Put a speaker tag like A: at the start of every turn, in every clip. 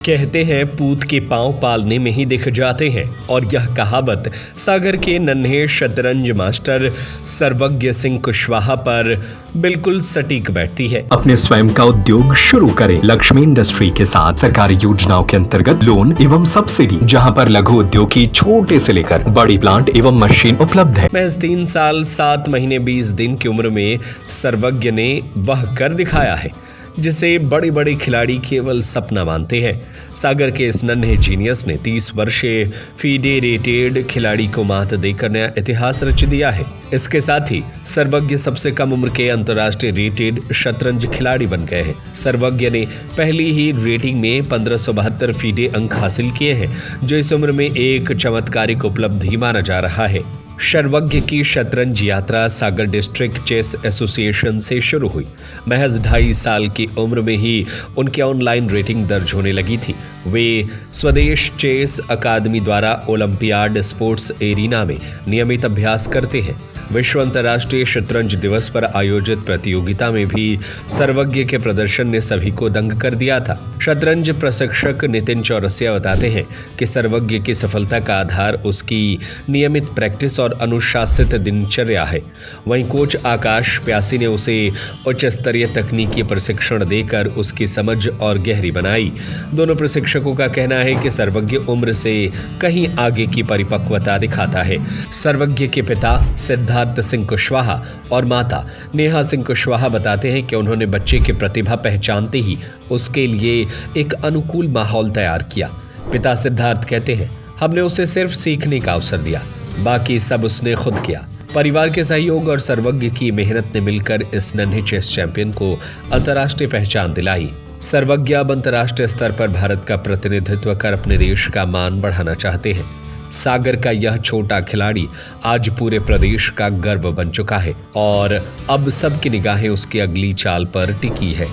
A: कहते हैं पूत के पांव पालने में ही दिख जाते हैं और यह कहावत सागर के नन्हे शतरंज मास्टर सर्वज्ञ सिंह कुशवाहा पर बिल्कुल सटीक बैठती है।
B: अपने स्वयं का उद्योग शुरू करें लक्ष्मी इंडस्ट्री के साथ। सरकारी योजनाओं के अंतर्गत लोन एवं सब्सिडी, जहां पर लघु उद्योग की छोटे से लेकर बड़ी प्लांट एवं मशीन उपलब्ध है।
A: महज 3 साल 7 महीने 20 दिन की उम्र में सर्वज्ञ ने वह कर दिखाया है जिसे बड़े बड़े खिलाड़ी केवल सपना मानते हैं। सागर के इस नन्हे जीनियस ने 30 वर्षीय फीडे रेटेड खिलाड़ी को मात देकर नया इतिहास रच दिया है। इसके साथ ही सर्वज्ञ सबसे कम उम्र के अंतर्राष्ट्रीय रेटेड शतरंज खिलाड़ी बन गए हैं। सर्वज्ञ ने पहली ही रेटिंग में 1572 फीडे अंक हासिल किए हैं, जो इस उम्र में एक चमत्कारिक उपलब्धि माना जा रहा है। सर्वज्ञ की शतरंज यात्रा सागर डिस्ट्रिक्ट चेस एसोसिएशन से शुरू हुई। महज 2.5 साल की उम्र में ही उनके ऑनलाइन रेटिंग दर्ज होने लगी थी। वे स्वदेश चेस अकादमी द्वारा ओलंपियाड स्पोर्ट्स एरिना में नियमित अभ्यास करते हैं। विश्व अंतर्राष्ट्रीय शतरंज दिवस पर आयोजित प्रतियोगिता में भी सर्वज्ञ के प्रदर्शन ने सभी को दंग कर दिया था। शतरंज प्रशिक्षक नितिन चौरसिया बताते हैं कि सर्वज्ञ की सफलता का आधार उसकी नियमित प्रैक्टिस और अनुशासित दिनचर्या है। वहीं कोच आकाश प्यासी ने उसे उच्च स्तरीय तकनीकी प्रशिक्षण देकर उसकी समझ और गहरी बनाई। दोनों प्रशिक्षकों का कहना है कि सर्वज्ञ उम्र से कहीं आगे की परिपक्वता दिखाता है। सर्वज्ञ के पिता सिद्धार्थ सिंह कुशवाहा और माता नेहा सिंह कुशवाहा बताते हैं कि उन्होंने बच्चे की प्रतिभा पहचानते ही उसके लिए एक अनुकूल माहौल तैयार किया। पिता सिद्धार्थ कहते हैं, हमने उसे सिर्फ सीखने का अवसर दिया, बाकी सब उसने खुद किया। परिवार के सहयोग और सर्वज्ञ की मेहनत ने मिलकर इस नन्हे चेस चैंपियन को अंतर्राष्ट्रीय पहचान दिलाई। सर्वज्ञ अब अंतर्राष्ट्रीय स्तर पर भारत का प्रतिनिधित्व कर अपने देश का मान बढ़ाना चाहते हैं। सागर का यह छोटा खिलाड़ी आज पूरे प्रदेश का गर्व बन चुका है और अब सबकी निगाहें उसकी अगली चाल पर टिकी है।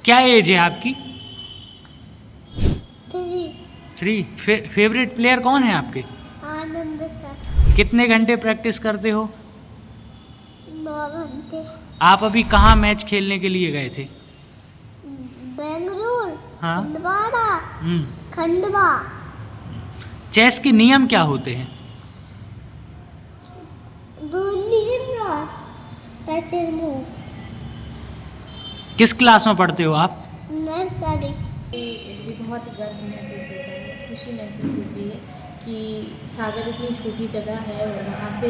C: क्या एज है आपकी? 3। फेवरेट प्लेयर कौन है आपके?
D: आनंद सर।
C: कितने घंटे प्रैक्टिस करते हो?
D: 9 घंटे।
C: आप अभी कहाँ मैच खेलने के लिए गए थे?
D: बेंगलुरु,
C: हाँ?
D: छिंदवाड़ा, खंडवा।
C: चेस के नियम क्या होते हैं?
D: Touch and move.
C: किस क्लास में पढ़ते हो आप?
D: नर्सरी।
E: जी बहुत गर्व महसूस होता है, खुशी महसूस होती है कि सागर इतनी छोटी जगह है और वहाँ से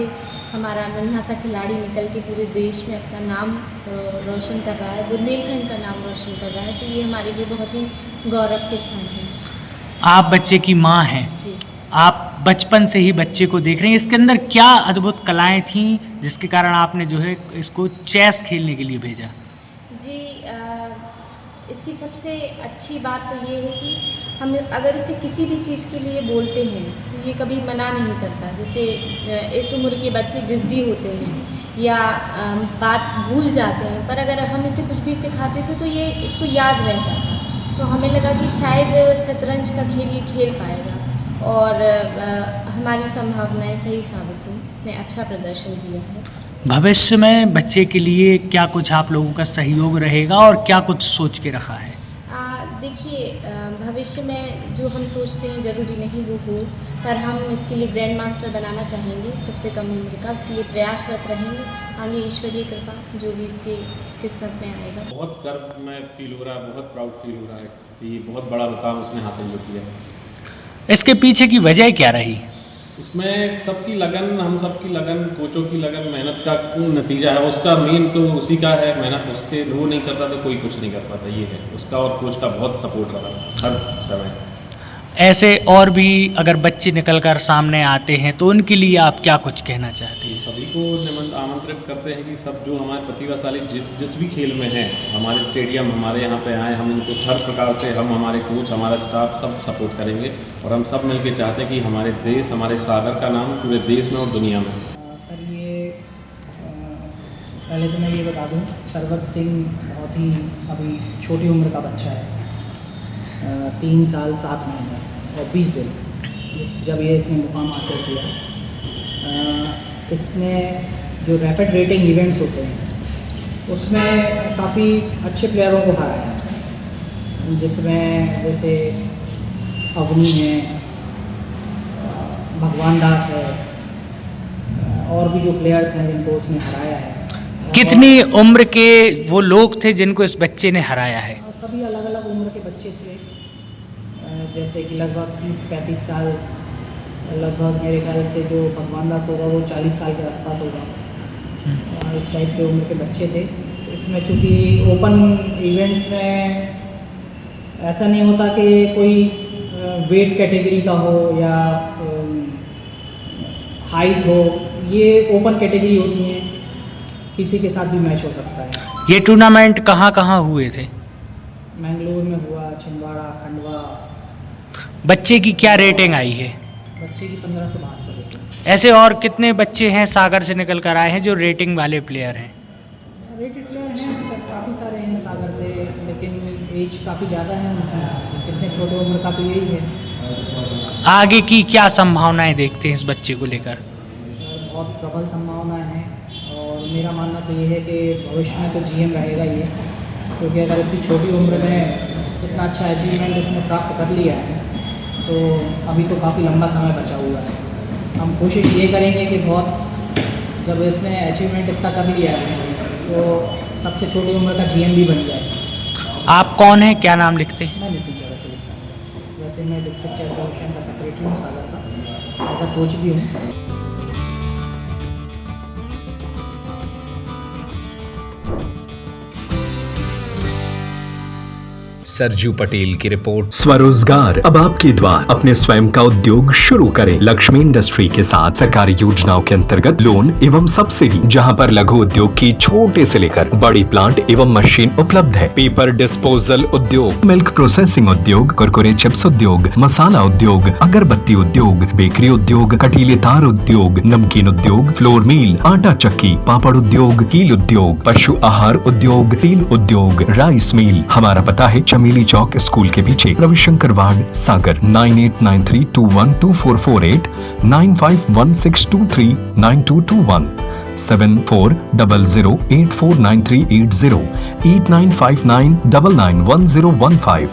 E: हमारा नन्हा सा खिलाड़ी निकल के पूरे देश में अपना नाम रोशन कर रहा है, बुंदेलखंड का नाम रोशन कर रहा है। तो ये हमारे लिए बहुत ही गौरव के क्षण है।
C: आप बच्चे की माँ हैं,
E: जी।
C: आप बचपन से ही बच्चे को देख रहे हैं। इसके अंदर क्या अद्भुत कलाएं थीं जिसके कारण आपने जो है इसको चेस खेलने के लिए भेजा?
E: जी इसकी सबसे अच्छी बात तो ये है कि हम अगर इसे किसी भी चीज़ के लिए बोलते हैं तो ये कभी मना नहीं करता। जैसे इस उम्र के बच्चे ज़िद्दी होते हैं या बात भूल जाते हैं, पर अगर हम इसे कुछ भी सिखाते थे तो ये इसको याद रहता था। तो हमें लगा कि शायद शतरंज का खेल ये खेल पाएगा और हमारी संभावनाएं सही साबित हुई। इसने अच्छा प्रदर्शन किया है।
C: भविष्य में बच्चे के लिए क्या कुछ आप लोगों का सहयोग रहेगा और क्या कुछ सोच के रखा है?
E: देखिए भविष्य में जो हम सोचते हैं ज़रूरी नहीं वो हो, पर हम इसके लिए ग्रैंड मास्टर बनाना चाहेंगे सबसे कम उम्र का। उसके लिए प्रयासरत रहेंगे। आगे ईश्वरीय कृपा जो भी इसके किस्मत में आएगा।
F: बहुत गर्व में फील हो रहा है, बहुत प्राउड फील हो रहा है कि ये बहुत बड़ा मुकाम उसने हासिल किया है।
C: इसके पीछे की वजह क्या रही?
F: इसमें सबकी लगन, हम सबकी लगन, कोचों की लगन, मेहनत का नतीजा है। उसका मेन तो उसी का है मेहनत। उसके वो नहीं करता तो कोई कुछ नहीं कर पाता। ये है उसका और कोच का बहुत सपोर्ट रहा हर समय।
C: ऐसे और भी अगर बच्चे निकल कर सामने आते हैं तो उनके लिए आप क्या कुछ कहना चाहते हैं?
F: सभी को आमंत्रित करते हैं कि सब जो हमारे प्रतिभाशाली जिस भी खेल में हैं, हमारे स्टेडियम हमारे यहाँ पे आए। हम उनको हर प्रकार से, हम हमारे कोच, हमारा स्टाफ सब सपोर्ट करेंगे और हम सब मिलके चाहते हैं कि हमारे देश, हमारे सागर का नाम पूरे देश में और दुनिया में।
G: सर ये पहले तो मैं ये बता दूँ, सर्वज्ञ सिंह बहुत ही अभी छोटी उम्र का बच्चा है। 3 साल 7 महीने और 20 दिन जब ये इसने मुकाम हासिल किया। इसने जो रैपिड रेटिंग इवेंट्स होते हैं उसमें काफ़ी अच्छे प्लेयरों को हराया है, जिसमें जैसे अवनी है, भगवान दास है, और भी जो प्लेयर्स हैं जिनको उसने हराया है।
C: कितनी उम्र के वो लोग थे जिनको इस बच्चे ने हराया है?
G: और सभी अलग अलग उम्र के बच्चे थे, जैसे कि लगभग 30-35 साल, लगभग मेरे ख्याल से जो भगवान दास होगा वो 40 साल के आसपास होगा, इस टाइप के उम्र के बच्चे थे। इसमें चूँकि ओपन इवेंट्स में ऐसा नहीं होता कि कोई वेट कैटेगरी का हो या हाइट हो, ये ओपन कैटेगरी होती हैं, किसी के साथ भी मैच हो सकता है।
C: ये टूर्नामेंट कहाँ कहाँ हुए थे?
G: मैंगलोर में हुआ, छिंदवाड़ा, खंडवा।
C: बच्चे की क्या रेटिंग आई है?
G: बच्चे की 1572 रेटिंग।
C: ऐसे और कितने बच्चे हैं सागर से निकल कर आए हैं जो रेटिंग वाले प्लेयर हैं?
G: रेटेड प्लेयर हैं सर, काफ़ी सारे हैं सागर से, लेकिन एज काफ़ी ज़्यादा है उनकी, इतने छोटे उम्र का तो यही है।
C: आगे की क्या संभावनाएं देखते हैं इस बच्चे को लेकर?
G: बहुत प्रबल संभावना है, और मेरा मानना तो ये है कि भविष्य में तो GM रहेगा ये, क्योंकि अगर इतनी छोटी उम्र में इतना अच्छा अचीवमेंट उसने प्राप्त कर लिया है तो अभी तो काफ़ी लंबा समय बचा हुआ है। हम कोशिश ये करेंगे कि बहुत, जब इसने अचीवमेंट इतना कर लिया है तो सबसे छोटी उम्र का GM भी बन जाए।
C: आप कौन हैं, क्या नाम लिखते हैं?
G: मैं नितिन चौरा से लिखता हूँ। वैसे मैं डिस्ट्रिक्ट चेस एसोसिएशन का सेक्रेटरी हूँ सागर का, ऐसा कोच भी हूँ।
A: सरजू पटेल की रिपोर्ट।
B: स्वरोजगार अब आपके द्वार, अपने स्वयं का उद्योग शुरू करें। लक्ष्मी इंडस्ट्री के साथ सरकारी योजनाओं के अंतर्गत लोन एवं सब्सिडी, जहां पर लघु उद्योग की छोटे से लेकर बड़ी प्लांट एवं मशीन उपलब्ध है।
A: पेपर डिस्पोजल उद्योग,
B: मिल्क प्रोसेसिंग उद्योग, कुरकुरे चिप्स उद्योग, मसाला उद्योग, अगरबत्ती उद्योग, बेकरी उद्योग, कटीले तार उद्योग, नमकीन उद्योग, फ्लोर मिल, आटा चक्की, पापड़ उद्योग, कील उद्योग, पशु आहार उद्योग, तेल उद्योग, राइस मिल। हमारा पता है चमेली चौक स्कूल के पीछे, रविशंकर वार्ड, सागर। 9893212448, 9516239221, 7400849380, 8959991015।